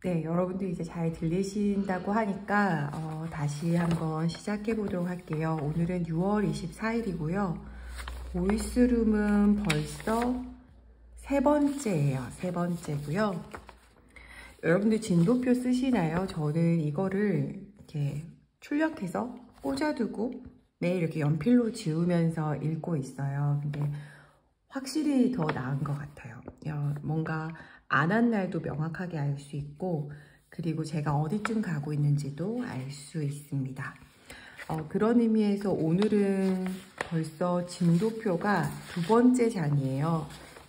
네, 여러분들 이제 잘 들리신다고 하니까 다시 한번 시작해 보도록 할게요. 오늘은 6월 24일이고요. 보이스룸은 벌써 세 번째예요. 세 번째고요. 여러분들 진도표 쓰시나요? 저는 이거를 이렇게 출력해서 꽂아두고 매일 이렇게 연필로 지우면서 읽고 있어요. 근데 확실히 더 나은 것 같아요. 뭔가 안 한 날도 명확하게 알 수 있고, 그리고 제가 어디쯤 가고 있는지도 알 수 있습니다. 그런 의미에서 오늘은 벌써 진도표가 두 번째 장이에요.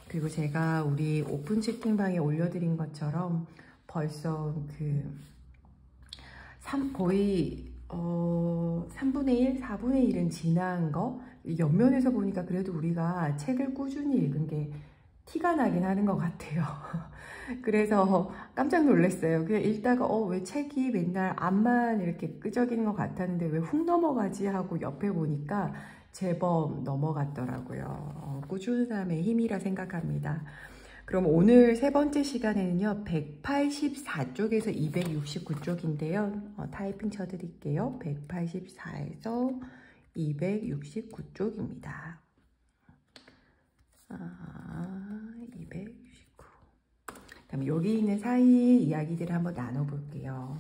그리고 제가 우리 오픈 채팅방에 올려드린 것처럼 벌써 거의 3분의 1, 4분의 1은 지난 거, 옆면에서 보니까 그래도 우리가 책을 꾸준히 읽은 게 티가 나긴 하는 것 같아요. 그래서 깜짝 놀랐어요. 그냥 읽다가 왜 책이 맨날 앞만 이렇게 끄적이는 것 같았는데 왜 훅 넘어가지 하고 옆에 보니까 제법 넘어갔더라고요. 꾸준함의 힘이라 생각합니다. 그럼 오늘 세 번째 시간에는요, 184쪽에서 269쪽인데요. 타이핑 쳐드릴게요. 184에서 269쪽입니다. 269. 그다음에 여기 있는 사이 이야기들을 한번 나눠볼게요.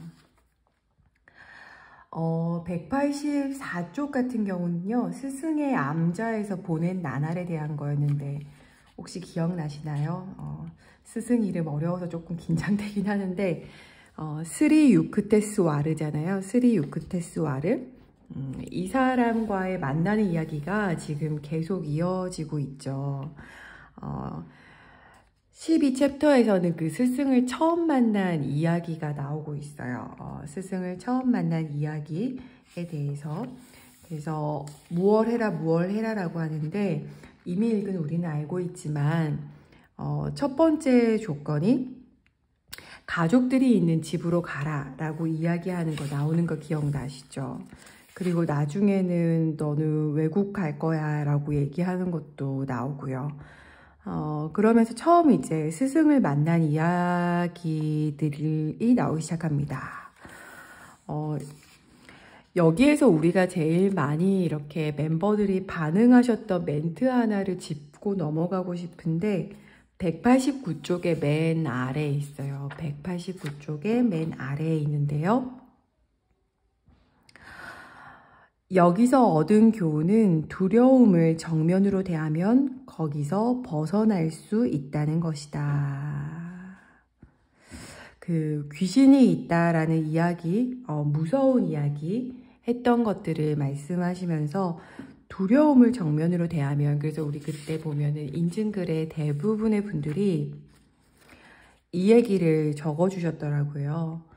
184쪽 같은 경우는요, 스승의 암자에서 보낸 나날에 대한 거였는데 혹시 기억나시나요? 스승 이름 어려워서 조금 긴장되긴 하는데 스리 유크테스 와르잖아요. 스리 유크테스 와르. 이 사람과의 만나는 이야기가 지금 계속 이어지고 있죠. 12챕터에서는 그 스승을 처음 만난 이야기가 나오고 있어요. 스승을 처음 만난 이야기에 대해서. 그래서 무얼 해라 라고 하는데, 이미 읽은 우리는 알고 있지만 첫 번째 조건이 가족들이 있는 집으로 가라 라고 이야기하는 거 나오는 거 기억나시죠? 그리고 나중에는 너는 외국 갈 거야 라고 얘기하는 것도 나오고요. 그러면서 처음 이제 스승을 만난 이야기들이 나오기 시작합니다. 여기에서 우리가 제일 많이 이렇게 멤버들이 반응하셨던 멘트 하나를 짚고 넘어가고 싶은데 189쪽의 맨 아래에 있어요. 189쪽의 맨 아래에 있는데요. 여기서 얻은 교훈은 두려움을 정면으로 대하면 거기서 벗어날 수 있다는 것이다. 귀신이 있다라는 이야기, 무서운 이야기 했던 것들을 말씀하시면서 두려움을 정면으로 대하면, 그래서 우리 그때 보면은 인증글에 대부분의 분들이 이 얘기를 적어주셨더라고요.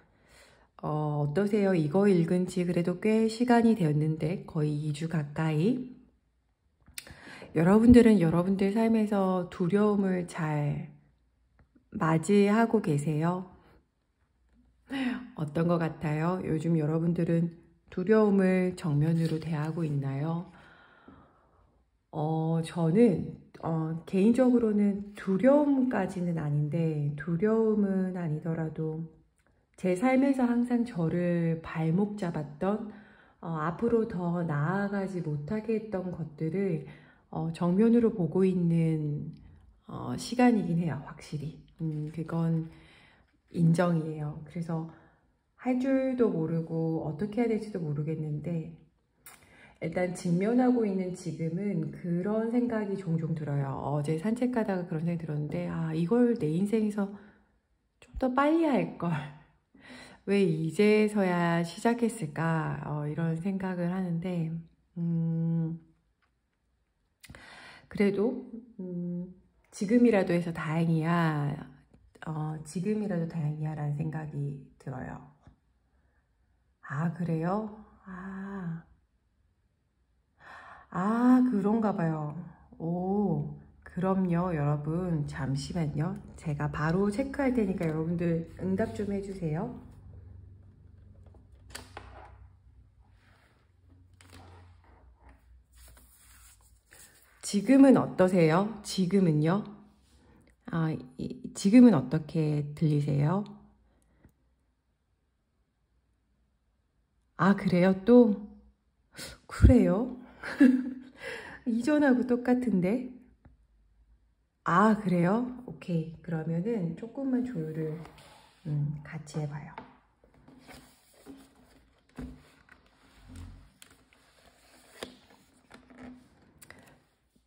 어떠세요? 이거 읽은 지 그래도 꽤 시간이 되었는데 거의 2주 가까이. 여러분들은 여러분들 삶에서 두려움을 잘 맞이하고 계세요? 어떤 것 같아요? 요즘 여러분들은 두려움을 정면으로 대하고 있나요? 저는 개인적으로는 두려움까지는 아닌데, 두려움은 아니더라도 제 삶에서 항상 저를 발목 잡았던, 앞으로 더 나아가지 못하게 했던 것들을 정면으로 보고 있는 시간이긴 해요. 확실히. 그건 인정이에요. 그래서 할 줄도 모르고 어떻게 해야 될지도 모르겠는데, 일단 직면하고 있는 지금은 그런 생각이 종종 들어요. 어제 산책하다가 그런 생각이 들었는데, 이걸 내 인생에서 좀 더 빨리 할걸. 왜 이제서야 시작했을까? 이런 생각을 하는데, 그래도 지금이라도 해서 다행이야. 지금이라도 다행이야 라는 생각이 들어요. 그래요? 그런가 봐요. 오, 그럼요, 여러분. 잠시만요. 제가 바로 체크할 테니까 여러분들 응답 좀 해주세요. 지금은 어떠세요? 지금은요? 지금은 어떻게 들리세요? 아, 그래요? 또? 그래요? 이전하고 똑같은데? 아, 그래요? 오케이. 그러면은 조금만 조율을 같이 해봐요.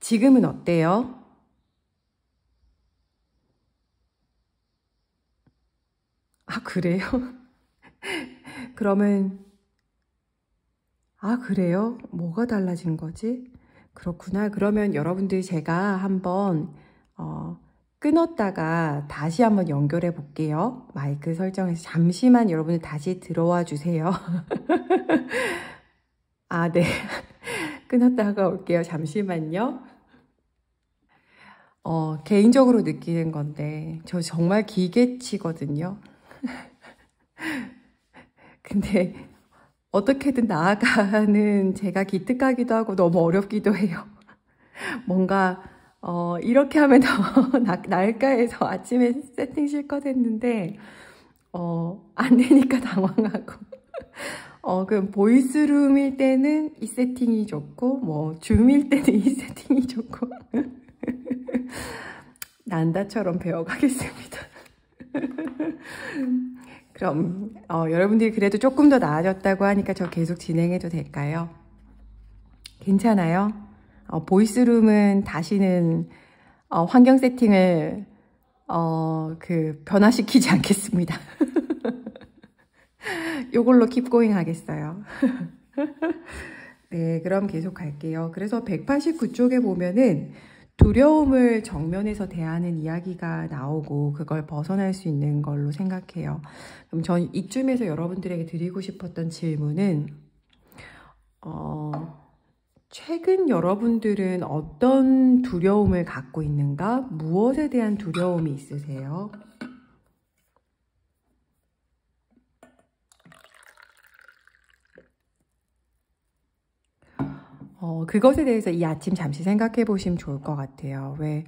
지금은 어때요? 아, 그래요? 그러면, 아, 그래요? 뭐가 달라진 거지? 그렇구나. 그러면 여러분들 제가 한번, 끊었다가 다시 한번 연결해 볼게요. 마이크 설정해서 잠시만 여러분들 다시 들어와 주세요. 아, 네. 끊었다가 올게요. 잠시만요. 개인적으로 느끼는 건데, 저 정말 기계치거든요. 근데 어떻게든 나아가는 제가 기특하기도 하고 너무 어렵기도 해요. 뭔가 이렇게 하면 더 나을까 해서 아침에 세팅 실컷 했는데 안 되니까 당황하고 그럼 보이스룸일 때는 이 세팅이 좋고 뭐 줌일 때는 이 세팅이 좋고 난다처럼 배워가겠습니다. 그럼 여러분들이 그래도 조금 더 나아졌다고 하니까 저 계속 진행해도 될까요? 괜찮아요? 보이스룸은 다시는 환경 세팅을 변화시키지 않겠습니다. 요걸로 킵고잉 하겠어요. 네, 그럼 계속 갈게요. 그래서 189쪽에 보면은 두려움을 정면에서 대하는 이야기가 나오고 그걸 벗어날 수 있는 걸로 생각해요. 그럼 전 이쯤에서 여러분들에게 드리고 싶었던 질문은 최근 여러분들은 어떤 두려움을 갖고 있는가? 무엇에 대한 두려움이 있으세요? 그것에 대해서 이 아침 잠시 생각해 보시면 좋을 것 같아요. 왜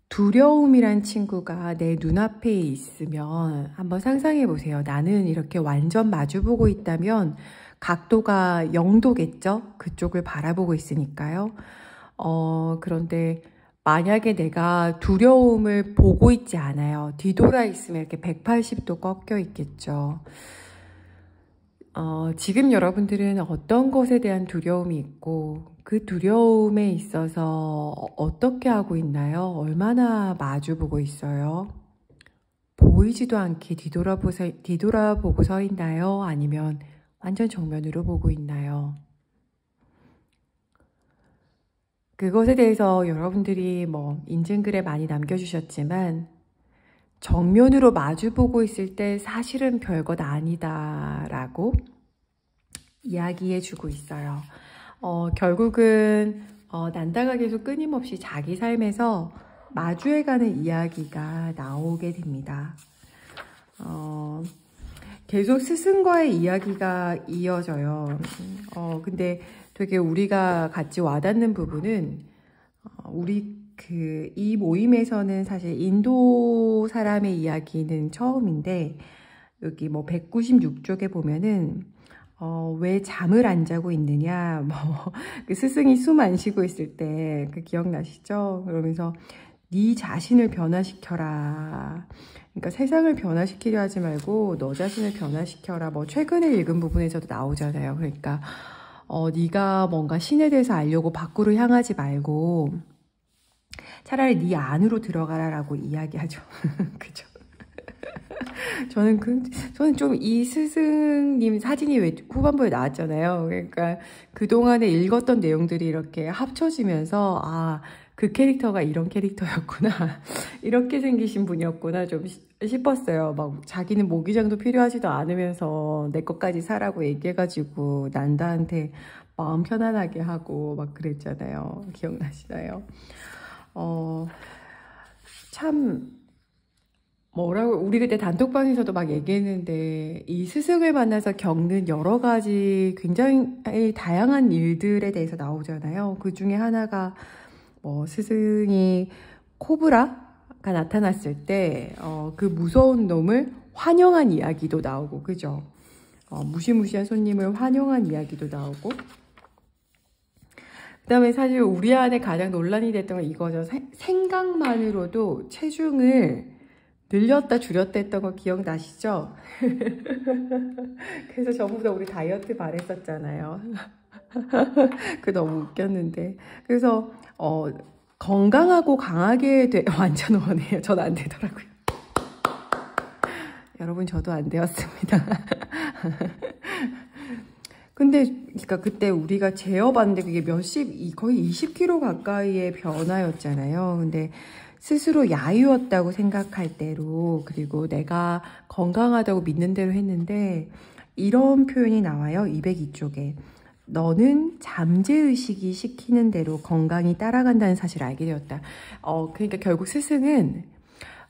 두려움이란 친구가 내 눈앞에 있으면 한번 상상해 보세요. 나는 이렇게 완전 마주보고 있다면 각도가 0도겠죠? 그쪽을 바라보고 있으니까요. 그런데 만약에 내가 두려움을 보고 있지 않아요. 뒤돌아 있으면 이렇게 180도 꺾여 있겠죠. 지금 여러분들은 어떤 것에 대한 두려움이 있고 그 두려움에 있어서 어떻게 하고 있나요? 얼마나 마주보고 있어요? 보이지도 않게 뒤돌아보고 서 있나요? 아니면 완전 정면으로 보고 있나요? 그것에 대해서 여러분들이 뭐 인증글에 많이 남겨주셨지만 정면으로 마주보고 있을 때 사실은 별것 아니다 라고 이야기해주고 있어요. 결국은 난다가 계속 끊임없이 자기 삶에서 마주해가는 이야기가 나오게 됩니다. 계속 스승과의 이야기가 이어져요. 근데 되게 우리가 같이 와닿는 부분은 이 모임에서는 사실 인도 사람의 이야기는 처음인데 여기 뭐 196쪽에 보면은 왜 잠을 안 자고 있느냐 그 스승이 숨 안 쉬고 있을 때 그 기억나시죠? 그러면서 네 자신을 변화시켜라. 그러니까 세상을 변화시키려 하지 말고 너 자신을 변화시켜라. 뭐 최근에 읽은 부분에서도 나오잖아요. 그러니까 네가 뭔가 신에 대해서 알려고 밖으로 향하지 말고 차라리 네 안으로 들어가라라고 이야기하죠. 그죠? 저는 좀 이 스승님 사진이 왜 후반부에 나왔잖아요. 그러니까 그동안에 읽었던 내용들이 이렇게 합쳐지면서 그 캐릭터가 이런 캐릭터였구나. 이렇게 생기신 분이었구나 좀 싶었어요. 막 자기는 모기장도 필요하지도 않으면서 내 것까지 사라고 얘기해가지고 난다한테 마음 편안하게 하고 막 그랬잖아요. 기억나시나요? 참 우리 그때 단톡방에서도 막 얘기했는데 이 스승을 만나서 겪는 여러 가지 굉장히 다양한 일들에 대해서 나오잖아요. 그 중에 하나가 스승이 코브라가 나타났을 때 그 무서운 놈을 환영한 이야기도 나오고 그죠? 무시무시한 손님을 환영한 이야기도 나오고, 그 다음에 사실 우리 안에 가장 논란이 됐던 건 이거죠. 생각만으로도 체중을 늘렸다 줄였다 했던 거 기억나시죠? 그래서 저보다 우리 다이어트 바랬었잖아요. 그 너무 웃겼는데. 그래서 건강하고 강하게 완전 원해요. 전 안 되더라고요. 여러분, 저도 안 되었습니다. 근데 그러니까 그때 우리가 재어봤는데 그게 거의 20kg 가까이의 변화였잖아요. 근데 스스로 야유였다고 생각할 대로, 그리고 내가 건강하다고 믿는 대로 했는데 이런 표현이 나와요. 202쪽에. 너는 잠재의식이 시키는 대로 건강히 따라간다는 사실을 알게 되었다. 그러니까 결국 스승은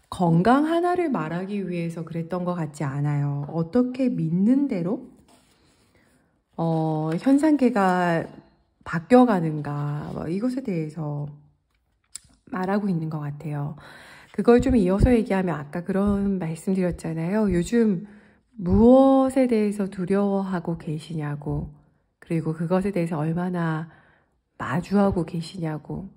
건강 하나를 말하기 위해서 그랬던 것 같지 않아요. 어떻게 믿는 대로 현상계가 바뀌어가는가, 이것에 대해서 말하고 있는 것 같아요. 그걸 좀 이어서 얘기하면 아까 그런 말씀드렸잖아요. 요즘 무엇에 대해서 두려워하고 계시냐고, 그리고 그것에 대해서 얼마나 마주하고 계시냐고.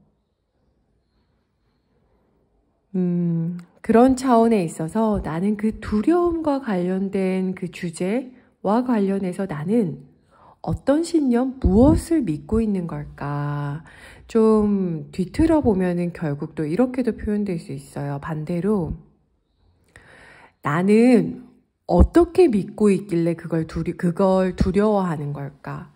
그런 차원에 있어서 나는 그 두려움과 관련된 그 주제와 관련해서 나는 어떤 신념, 무엇을 믿고 있는 걸까? 좀 뒤틀어 보면은 결국 또 이렇게도 표현될 수 있어요. 반대로 나는 어떻게 믿고 있길래 그걸 두려워하는 걸까?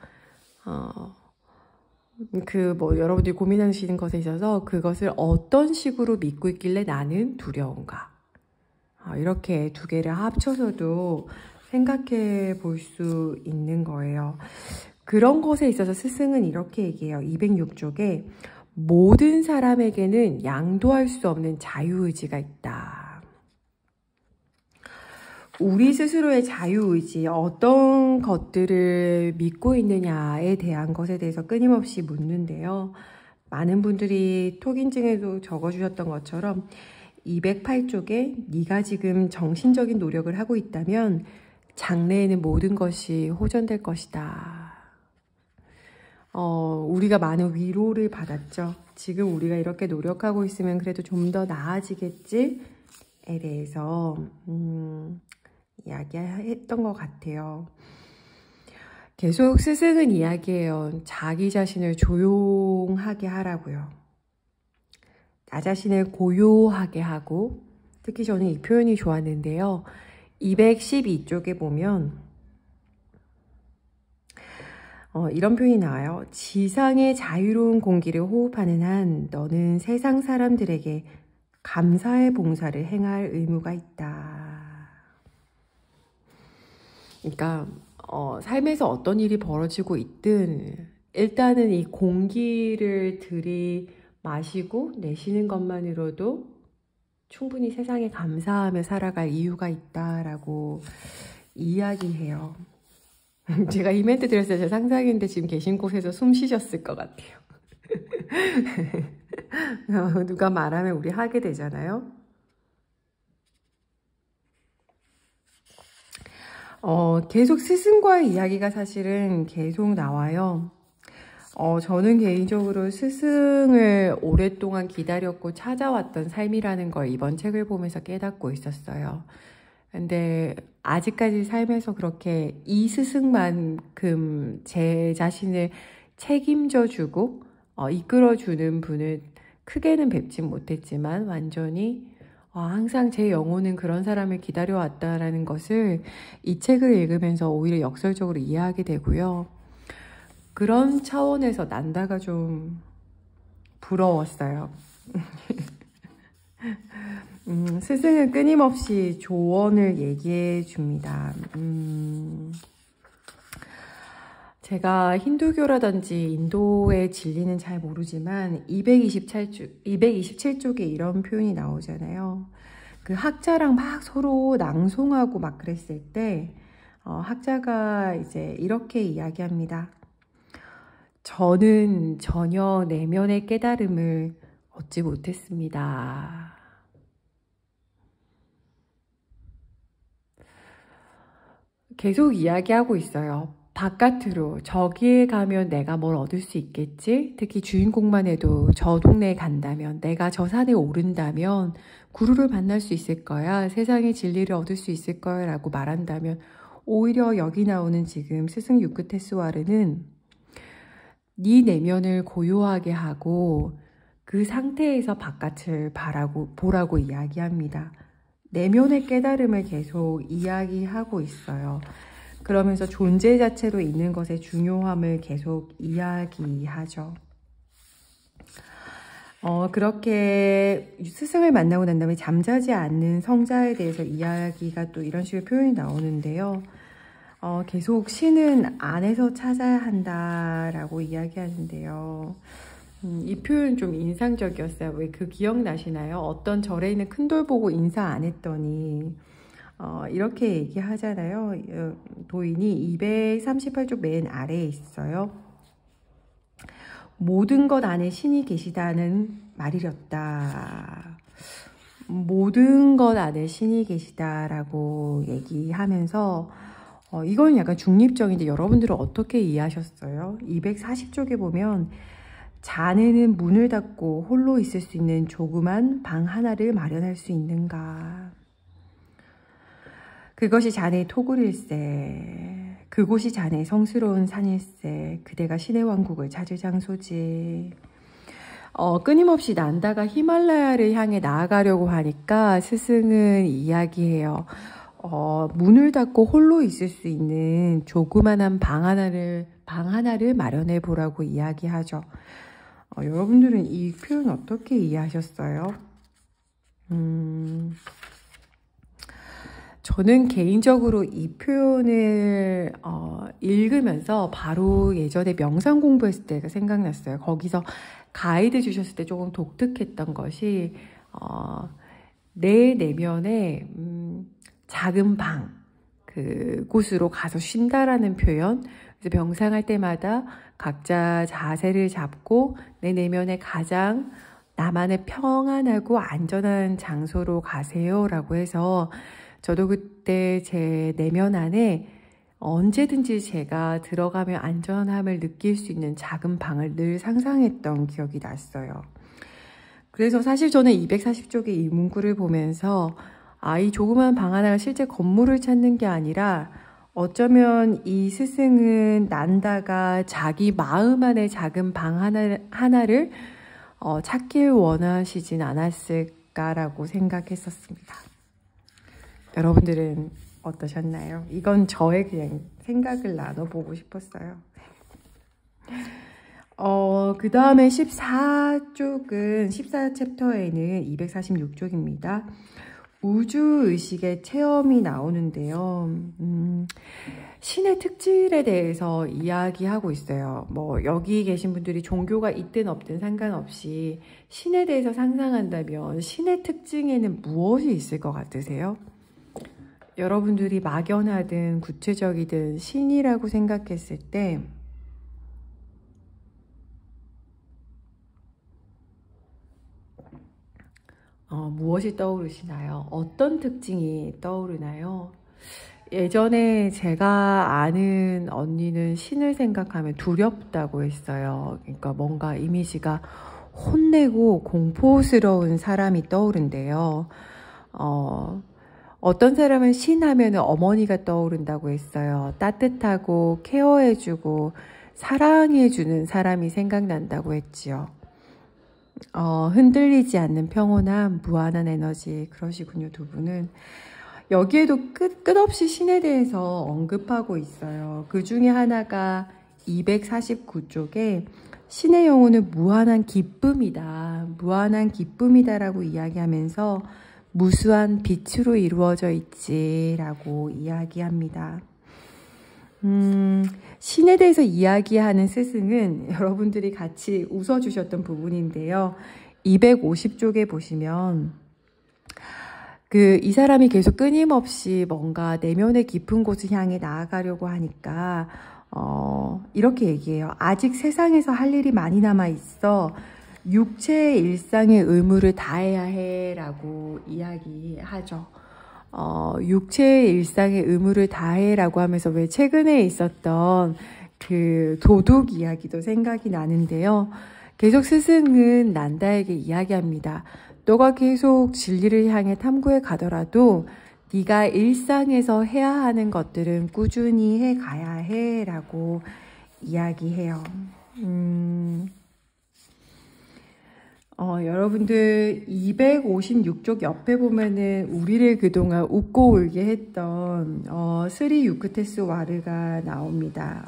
여러분들이 고민하시는 것에 있어서 그것을 어떤 식으로 믿고 있길래 나는 두려운가? 이렇게 두 개를 합쳐서도 생각해 볼 수 있는 거예요. 그런 것에 있어서 스승은 이렇게 얘기해요. 206쪽에 모든 사람에게는 양도할 수 없는 자유의지가 있다. 우리 스스로의 자유의지, 어떤 것들을 믿고 있느냐에 대한 것에 대해서 끊임없이 묻는데요. 많은 분들이 톡인증에도 적어주셨던 것처럼 208쪽에 네가 지금 정신적인 노력을 하고 있다면 장래에는 모든 것이 호전될 것이다. 우리가 많은 위로를 받았죠. 지금 우리가 이렇게 노력하고 있으면 그래도 좀 더 나아지겠지에 대해서 이야기했던 것 같아요. 계속 스승은 이야기해요. 자기 자신을 조용하게 하라고요. 나 자신을 고요하게 하고, 특히 저는 이 표현이 좋았는데요. 212쪽에 보면 이런 표현이 나와요. 지상의 자유로운 공기를 호흡하는 한 너는 세상 사람들에게 감사의 봉사를 행할 의무가 있다. 그러니까 삶에서 어떤 일이 벌어지고 있든 일단은 이 공기를 들이마시고 내쉬는 것만으로도 충분히 세상에 감사하며 살아갈 이유가 있다라고 이야기해요. 제가 이 멘트 들었을 때 제 상상인데 지금 계신 곳에서 숨 쉬셨을 것 같아요. 누가 말하면 우리 하게 되잖아요. 계속 스승과의 이야기가 사실은 계속 나와요. 저는 개인적으로 스승을 오랫동안 기다렸고 찾아왔던 삶이라는 걸 이번 책을 보면서 깨닫고 있었어요. 근데 아직까지 삶에서 그렇게 이 스승만큼 제 자신을 책임져주고 이끌어주는 분을 크게는 뵙진 못했지만 완전히 항상 제 영혼은 그런 사람을 기다려왔다라는 것을 이 책을 읽으면서 오히려 역설적으로 이해하게 되고요. 그런 차원에서 난다가 좀 부러웠어요. 스승은 끊임없이 조언을 얘기해 줍니다. 제가 힌두교라든지 인도의 진리는 잘 모르지만 227쪽에 이런 표현이 나오잖아요. 그 학자랑 막 서로 낭송하고 막 그랬을 때 학자가 이제 이렇게 이야기합니다. 저는 전혀 내면의 깨달음을 얻지 못했습니다. 계속 이야기하고 있어요. 바깥으로 저기에 가면 내가 뭘 얻을 수 있겠지? 특히 주인공만 해도 저 동네에 간다면, 내가 저 산에 오른다면 구루를 만날 수 있을 거야. 세상의 진리를 얻을 수 있을 거야 라고 말한다면, 오히려 여기 나오는 지금 스승 유크테스와르는 네 내면을 고요하게 하고 그 상태에서 바깥을 보라고 이야기합니다. 내면의 깨달음을 계속 이야기하고 있어요. 그러면서 존재 자체로 있는 것의 중요함을 계속 이야기하죠. 그렇게 스승을 만나고 난 다음에 잠자지 않는 성자에 대해서 이야기가 또 이런 식으로 표현이 나오는데요. 계속 신은 안에서 찾아야 한다라고 이야기하는데요. 이 표현 좀 인상적이었어요. 왜 그 기억나시나요? 어떤 절에 있는 큰 돌 보고 인사 안 했더니 이렇게 얘기하잖아요. 도인이 238쪽 맨 아래에 있어요. 모든 것 안에 신이 계시다는 말이렸다. 모든 것 안에 신이 계시다라고 얘기하면서 이건 약간 중립적인데 여러분들은 어떻게 이해하셨어요? 240쪽에 보면 자네는 문을 닫고 홀로 있을 수 있는 조그만 방 하나를 마련할 수 있는가? 그것이 자네의 토굴일세. 그곳이 자네의 성스러운 산일세. 그대가 신의 왕국을 찾을 장소지. 끊임없이 난다가 히말라야를 향해 나아가려고 하니까 스승은 이야기해요. 문을 닫고 홀로 있을 수 있는 조그만한 방 하나를 마련해 보라고 이야기하죠. 여러분들은 이 표현 어떻게 이해하셨어요? 저는 개인적으로 이 표현을 읽으면서 바로 예전에 명상 공부했을 때가 생각났어요. 거기서 가이드 주셨을 때 조금 독특했던 것이 내 내면에 작은 방, 그곳으로 가서 쉰다라는 표현. 그래서 명상할 때마다 각자 자세를 잡고 내 내면에 가장 나만의 평안하고 안전한 장소로 가세요 라고 해서 저도 그때 제 내면 안에 언제든지 제가 들어가면 안전함을 느낄 수 있는 작은 방을 늘 상상했던 기억이 났어요. 그래서 사실 저는 240쪽의 이 문구를 보면서 이 조그만 방 하나가 실제 건물을 찾는 게 아니라 어쩌면 이 스승은 난다가 자기 마음 안에 작은 방 하나를 찾길 원하시진 않았을까라고 생각했었습니다. 여러분들은 어떠셨나요? 이건 저의 그냥 생각을 나눠보고 싶었어요. 그 다음에 14쪽은 14챕터에는 246쪽입니다. 우주의식의 체험이 나오는데요. 신의 특질에 대해서 이야기하고 있어요. 여기 계신 분들이 종교가 있든 없든 상관없이 신에 대해서 상상한다면 신의 특징에는 무엇이 있을 것 같으세요? 여러분들이 막연하든 구체적이든 신이라고 생각했을 때 무엇이 떠오르시나요? 어떤 특징이 떠오르나요? 예전에 제가 아는 언니는 신을 생각하면 두렵다고 했어요. 그러니까 뭔가 이미지가 혼내고 공포스러운 사람이 떠오른대요. 어떤 사람은 신 하면 어머니가 떠오른다고 했어요. 따뜻하고 케어해주고 사랑해주는 사람이 생각난다고 했지요. 흔들리지 않는 평온함, 무한한 에너지, 그러시군요, 두 분은. 여기에도 끝없이 신에 대해서 언급하고 있어요. 그 중에 하나가 249쪽에 신의 영혼은 무한한 기쁨이다. 무한한 기쁨이다라고 이야기하면서 무수한 빛으로 이루어져 있지라고 이야기합니다. 신에 대해서 이야기하는 스승은 여러분들이 같이 웃어주셨던 부분인데요. 250쪽에 보시면 이 사람이 계속 끊임없이 뭔가 내면의 깊은 곳을 향해 나아가려고 하니까 이렇게 얘기해요. 아직 세상에서 할 일이 많이 남아 있어. 육체의 일상의 의무를 다해야 해 라고 이야기하죠. 육체의 일상의 의무를 다해라고 하면서 왜 최근에 있었던 그 도둑 이야기도 생각이 나는데요. 계속 스승은 난다에게 이야기합니다. 너가 계속 진리를 향해 탐구해 가더라도 네가 일상에서 해야 하는 것들은 꾸준히 해 가야 해 라고 이야기해요. 여러분들 256쪽 옆에 보면은 우리를 그동안 웃고 울게 했던 스리 유크테스 와르가 나옵니다.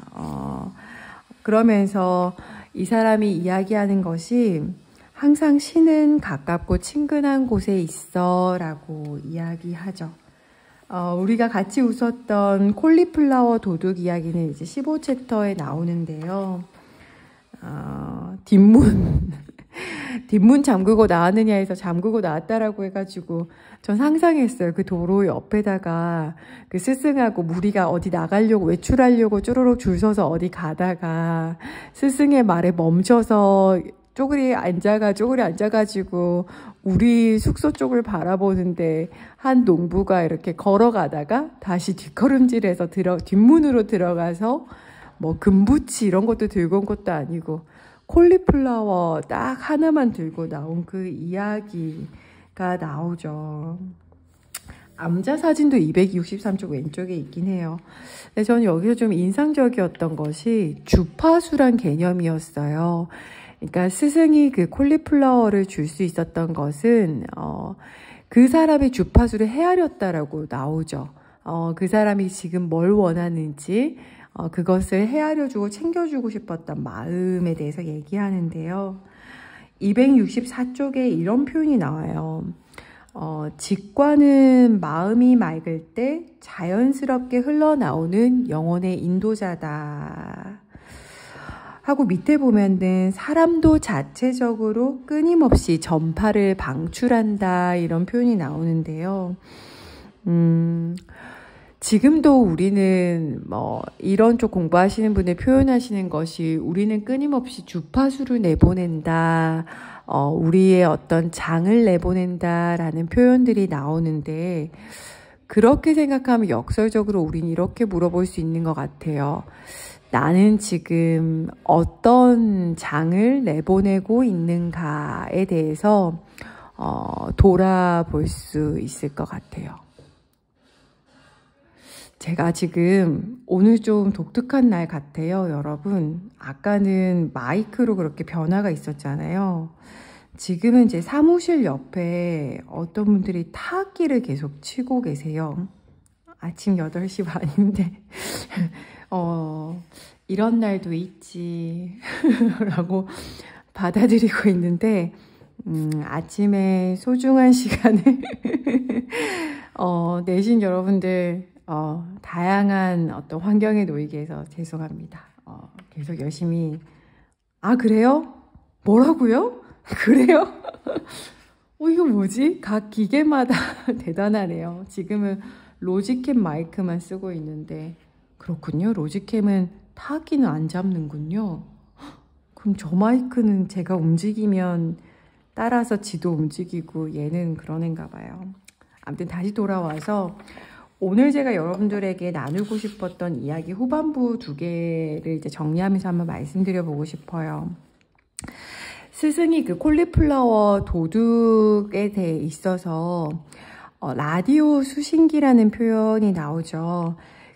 그러면서 이 사람이 이야기하는 것이 항상 신은 가깝고 친근한 곳에 있어 라고 이야기하죠. 우리가 같이 웃었던 콜리플라워 도둑 이야기는 이제 15챕터에 나오는데요. 뒷문 잠그고 나왔느냐 해서 잠그고 나왔다라고 해가지고 전 상상했어요. 그 도로 옆에다가 그 스승하고 무리가 어디 나가려고 외출하려고 쪼르륵 줄 서서 어디 가다가 스승의 말에 멈춰서 쪼그리 앉아가지고 우리 숙소 쪽을 바라보는데 한 농부가 이렇게 걸어가다가 다시 뒷걸음질해서 뒷문으로 들어가서 뭐 금부치 이런 것도 들고 온 것도 아니고 콜리플라워 딱 하나만 들고 나온 그 이야기가 나오죠. 암자 사진도 263쪽 왼쪽에 있긴 해요. 근데 저는 여기서 좀 인상적이었던 것이 주파수란 개념이었어요. 그러니까 스승이 그 콜리플라워를 줄 수 있었던 것은 그 사람의 주파수를 헤아렸다라고 나오죠. 그 사람이 지금 뭘 원하는지 그것을 헤아려주고 챙겨주고 싶었던 마음에 대해서 얘기하는데요. 264쪽에 이런 표현이 나와요. 직관은 마음이 맑을 때 자연스럽게 흘러나오는 영혼의 인도자다. 하고 밑에 보면은 사람도 자체적으로 끊임없이 전파를 방출한다 이런 표현이 나오는데요. 지금도 우리는 이런 쪽 공부하시는 분들 표현하시는 것이 우리는 끊임없이 주파수를 내보낸다, 우리의 어떤 장을 내보낸다라는 표현들이 나오는데 그렇게 생각하면 역설적으로 우리는 이렇게 물어볼 수 있는 것 같아요. 나는 지금 어떤 장을 내보내고 있는가에 대해서 돌아볼 수 있을 것 같아요. 제가 지금 오늘 좀 독특한 날 같아요, 여러분. 아까는 마이크로 그렇게 변화가 있었잖아요. 지금은 제 사무실 옆에 어떤 분들이 타악기를 계속 치고 계세요. 아침 8시 반인데 이런 날도 있지 라고 받아들이고 있는데 아침에 소중한 시간을 내신 여러분들 다양한 어떤 환경에 놓이게 해서 죄송합니다. 계속 열심히 그래요? 뭐라고요? 그래요? 이거 뭐지? 각 기계마다 대단하네요. 지금은 로지캠 마이크만 쓰고 있는데 그렇군요. 로지캠은 타악기는 안 잡는군요. 그럼 저 마이크는 제가 움직이면 따라서 지도 움직이고 얘는 그런 애인가 봐요. 아무튼 다시 돌아와서 오늘 제가 여러분들에게 나누고 싶었던 이야기 후반부 2개를 이제 정리하면서 한번 말씀드려 보고 싶어요. 스승이 그 콜리플라워 도둑에 대해 있어서 라디오 수신기라는 표현이 나오죠.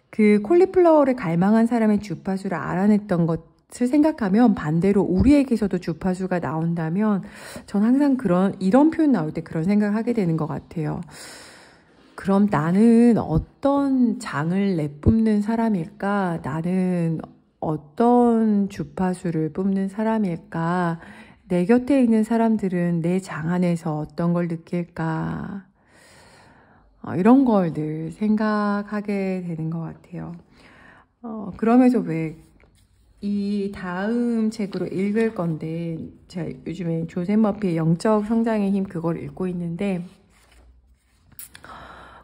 그 콜리플라워를 갈망한 사람의 주파수를 알아냈던 것을 생각하면 반대로 우리에게서도 주파수가 나온다면 전 항상 이런 표현 나올 때 그런 생각을 하게 되는 것 같아요. 그럼 나는 어떤 장을 내뿜는 사람일까? 나는 어떤 주파수를 뿜는 사람일까? 내 곁에 있는 사람들은 내 장 안에서 어떤 걸 느낄까? 이런 걸 늘 생각하게 되는 것 같아요. 그러면서 왜 이 다음 책으로 읽을 건데 제가 요즘에 조셉 머피의 영적 성장의 힘 그걸 읽고 있는데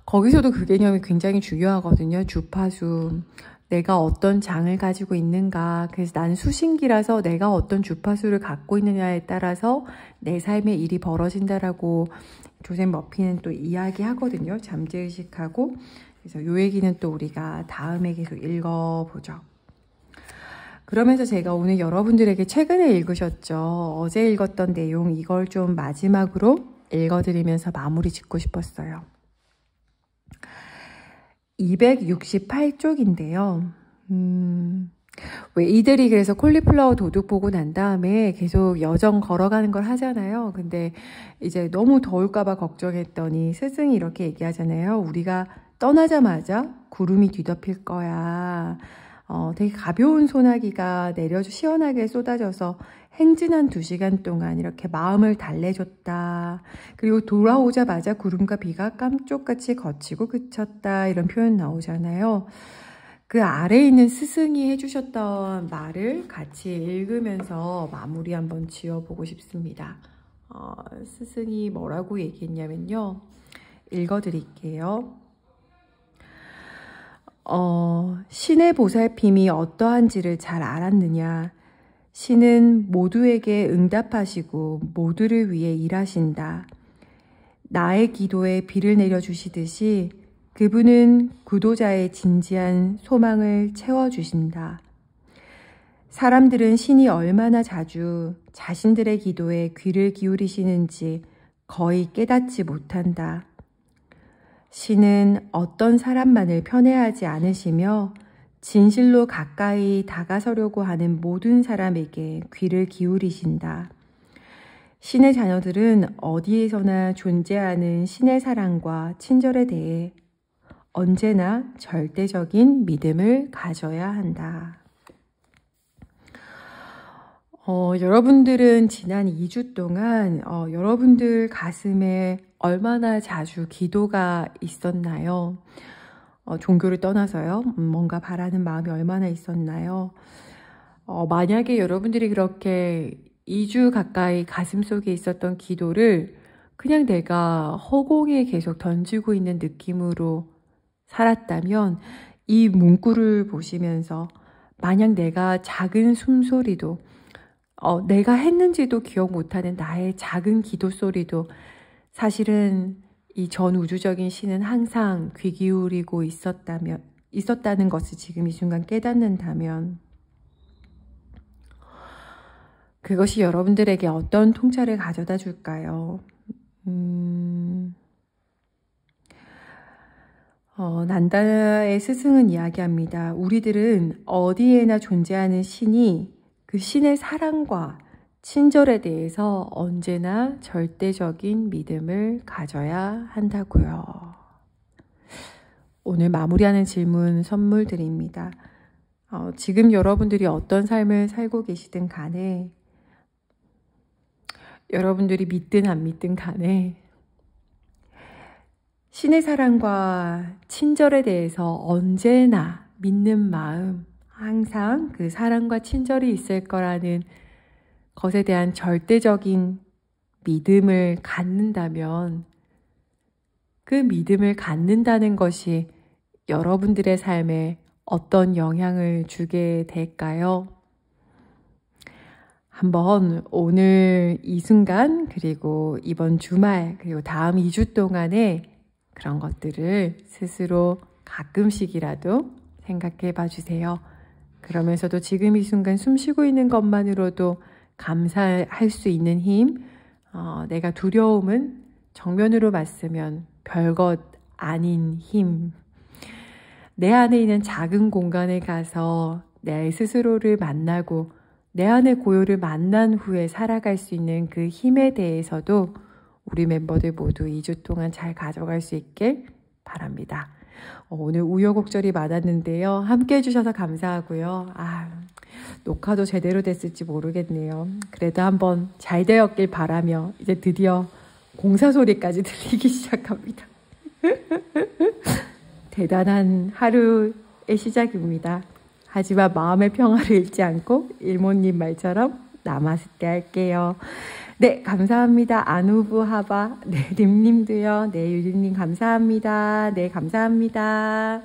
거기서도 그 개념이 굉장히 중요하거든요. 주파수. 내가 어떤 장을 가지고 있는가. 그래서 난 수신기라서 내가 어떤 주파수를 갖고 있느냐에 따라서 내 삶에 일이 벌어진다라고 조셉 머피는 또 이야기하거든요. 잠재의식하고. 그래서 요 얘기는 또 우리가 다음에 계속 읽어보죠. 그러면서 제가 오늘 여러분들에게 최근에 읽으셨죠. 어제 읽었던 내용 이걸 좀 마지막으로 읽어드리면서 마무리 짓고 싶었어요. 268쪽인데요. 왜 이들이 그래서 콜리플라워 도둑 보고 난 다음에 계속 여정 걸어가는 걸 하잖아요. 근데 이제 너무 더울까봐 걱정했더니 스승이 이렇게 얘기하잖아요. 우리가 떠나자마자 구름이 뒤덮일 거야. 되게 가벼운 소나기가 시원하게 쏟아져서 행진한 2시간 동안 이렇게 마음을 달래줬다. 그리고 돌아오자마자 구름과 비가 깜쪽같이 거치고 그쳤다. 이런 표현 나오잖아요. 그 아래에 있는 스승이 해주셨던 말을 같이 읽으면서 마무리 한번 지어보고 싶습니다. 스승이 뭐라고 얘기했냐면요. 읽어드릴게요. 신의 보살핌이 어떠한지를 잘 알았느냐. 신은 모두에게 응답하시고 모두를 위해 일하신다. 나의 기도에 비를 내려주시듯이 그분은 구도자의 진지한 소망을 채워주신다. 사람들은 신이 얼마나 자주 자신들의 기도에 귀를 기울이시는지 거의 깨닫지 못한다. 신은 어떤 사람만을 편애하지 않으시며 진실로 가까이 다가서려고 하는 모든 사람에게 귀를 기울이신다. 신의 자녀들은 어디에서나 존재하는 신의 사랑과 친절에 대해 언제나 절대적인 믿음을 가져야 한다. 여러분들은 지난 2주 동안 여러분들 가슴에 얼마나 자주 기도가 있었나요? 종교를 떠나서요. 뭔가 바라는 마음이 얼마나 있었나요? 만약에 여러분들이 그렇게 2주 가까이 가슴속에 있었던 기도를 그냥 내가 허공에 계속 던지고 있는 느낌으로 살았다면 이 문구를 보시면서 만약 내가 작은 숨소리도 내가 했는지도 기억 못하는 나의 작은 기도 소리도 사실은 이 전 우주적인 신은 항상 귀 기울이고 있었다는 것을 지금 이 순간 깨닫는다면 그것이 여러분들에게 어떤 통찰을 가져다 줄까요? 난다의 스승은 이야기합니다. 우리들은 어디에나 존재하는 신이 그 신의 사랑과 친절에 대해서 언제나 절대적인 믿음을 가져야 한다고요. 오늘 마무리하는 질문 선물 드립니다. 지금 여러분들이 어떤 삶을 살고 계시든 간에 여러분들이 믿든 안 믿든 간에 신의 사랑과 친절에 대해서 언제나 믿는 마음, 항상 그 사랑과 친절이 있을 거라는 것에 대한 절대적인 믿음을 갖는다면 그 믿음을 갖는다는 것이 여러분들의 삶에 어떤 영향을 주게 될까요? 한번 오늘 이 순간 그리고 이번 주말 그리고 다음 2주 동안에 그런 것들을 스스로 가끔씩이라도 생각해 봐 주세요. 그러면서도 지금 이 순간 숨 쉬고 있는 것만으로도 감사할 수 있는 힘, 내가 두려움은 정면으로 맞으면 별것 아닌 힘, 내 안에 있는 작은 공간에 가서 내 스스로를 만나고 내 안의 고요를 만난 후에 살아갈 수 있는 그 힘에 대해서도 우리 멤버들 모두 2주 동안 잘 가져갈 수 있길 바랍니다. 오늘 우여곡절이 많았는데요. 함께 해주셔서 감사하고요. 녹화도 제대로 됐을지 모르겠네요. 그래도 한번 잘 되었길 바라며 이제 드디어 공사 소리까지 들리기 시작합니다. 대단한 하루의 시작입니다. 하지만 마음의 평화를 잃지 않고 일모님 말처럼 나마스테 할게요. 네, 감사합니다. 아누부하바. 네, 림님도요. 네, 유리님 감사합니다. 네, 감사합니다.